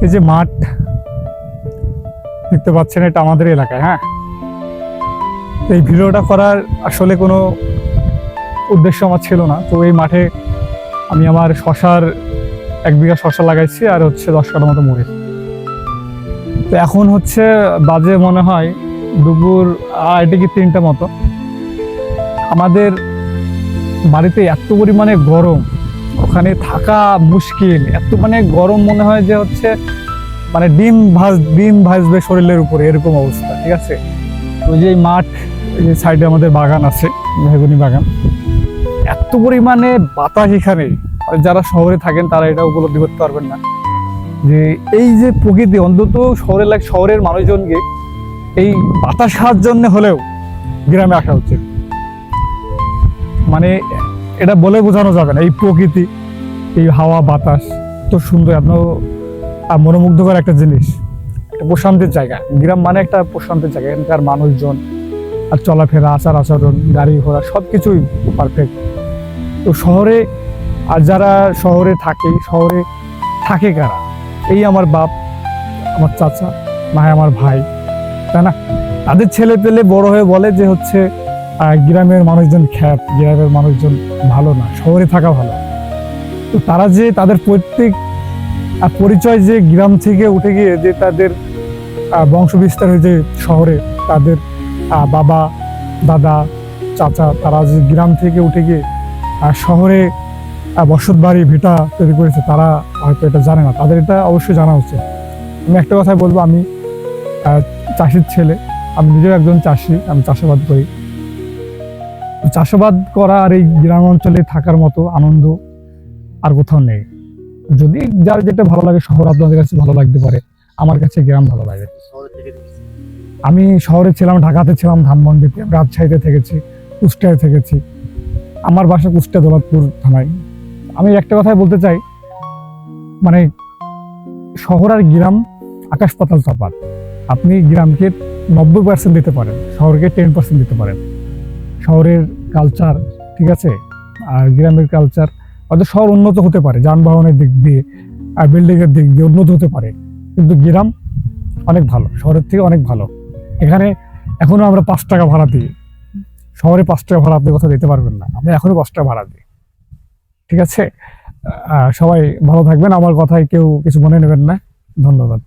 এই যে মাঠ দেখতে পাচ্ছেন, এটা আমাদের এলাকায়। হ্যাঁ, এই ভিডিওটা করার আসলে কোনো উদ্দেশ্য আমার ছিল না। তো এই মাঠে আমি আমার শশার 1 বিঘা শশা লাগাইছি, আর হচ্ছে 10 কাঠা মতো মরিচ। তো এখন হচ্ছে বাজে মনে হয় দুপুর 2:30 কি 3টা মতো। আমাদের বাড়িতে এত পরিমাণে গরম, ওখানে থাকা মুশকিল। এত মানে গরম, মনে হয় যে হচ্ছে মানে ডিম ভাজবে শরীরের উপরে, এরকম অবস্থা। ঠিক আছে, ওই যে মাঠ, ওই যে সাইডে আমাদের বাগান আছে, মেহগনি বাগান। এত পরিমাণে বাতাস এখানে, যারা শহরে থাকেন তারা এটা উপলব্ধি করতে পারবেন না যে এই যে প্রকৃতি। অন্তত শহরের মানুষজনকে এই বাতাস খাওয়ার জন্য হলেও গ্রামে আসা উচিত। মানে এটা বলে বোঝানো যাবে না, এই প্রকৃতি, এই হাওয়া বাতাস তো সুন্দর, এত মনোমুগ্ধকর একটা জিনিস, একটা প্রশান্তির জায়গা। গ্রাম মানে একটা প্রশান্তির জায়গা। এখানকার মানুষজন আর চলাফেরা, আচার আচরণ, গাড়ি ঘোড়া সবকিছুই পারফেক্ট। তো শহরে, আর যারা শহরে থাকে কারা? এই আমার বাপ, আমার চাচা, না হয় আমার ভাই, তাই না? তাদের ছেলে পেলে বড় হয়ে বলে যে হচ্ছে গ্রামের মানুষজন খ্যাত, গ্রামের মানুষজন ভালো না, শহরে থাকা ভালো। তো তারা যে তাদের প্রত্যেক পরিচয় যে গ্রাম থেকে উঠে গিয়ে যে তাদের বংশ বিস্তার হয়েছে শহরে, তাদের বাবা, দাদা, চাচা, তারা যে গ্রাম থেকে উঠে গিয়ে শহরে বসত বাড়ি ভিটা তৈরি করেছে, তারা হয়তো এটা জানে না। তাদের এটা অবশ্যই জানা উচিত। আমি একটা কথাই বলবো, আমি চাষির ছেলে, আমি নিজেও একজন চাষি, আমি চাষাবাদ করি। চাষাবাদ করা আর এই গ্রাম অঞ্চলে থাকার মতো আনন্দ আর কোথাও নেই। যদি যার যেটা ভালো লাগে, শহর আপনাদের কাছে ভালো লাগতে পারে, আমার কাছে গ্রাম ভালো লাগে। আমি শহরে ছিলাম, ঢাকাতে ছিলাম, ধানমন্ডিতে, রাজশাহীতে থেকেছি, কুষ্টিয়ায় থেকেছি। আমার বাসা কুষ্টিয়া দৌলতপুর থানায়। আমি একটা কথাই বলতে চাই, মানে শহর আর গ্রাম আকাশ পাতাল তফাৎ। আপনি গ্রামকে 90% দিতে পারেন, শহরকে 10% দিতে পারেন। শহরের কালচার ঠিক আছে, আর গ্রামের কালচার, হয়তো শহর উন্নত হতে পারে যানবাহনের দিক দিয়ে, বিল্ডিং এর দিক দিয়ে উন্নত হতে পারে, কিন্তু গ্রাম অনেক ভালো, শহরের থেকে অনেক ভালো। এখানে এখনো আমরা 5 টাকা ভাড়া দিই, শহরে 5 টাকা ভাড়া আপনি কথা দিতে পারবেন না, আমরা এখনো 5 টাকা ভাড়া দিই। ঠিক আছে, সবাই ভালো থাকবেন, আমার কথায় কেউ কিছু মনে নেবেন না। ধন্যবাদ।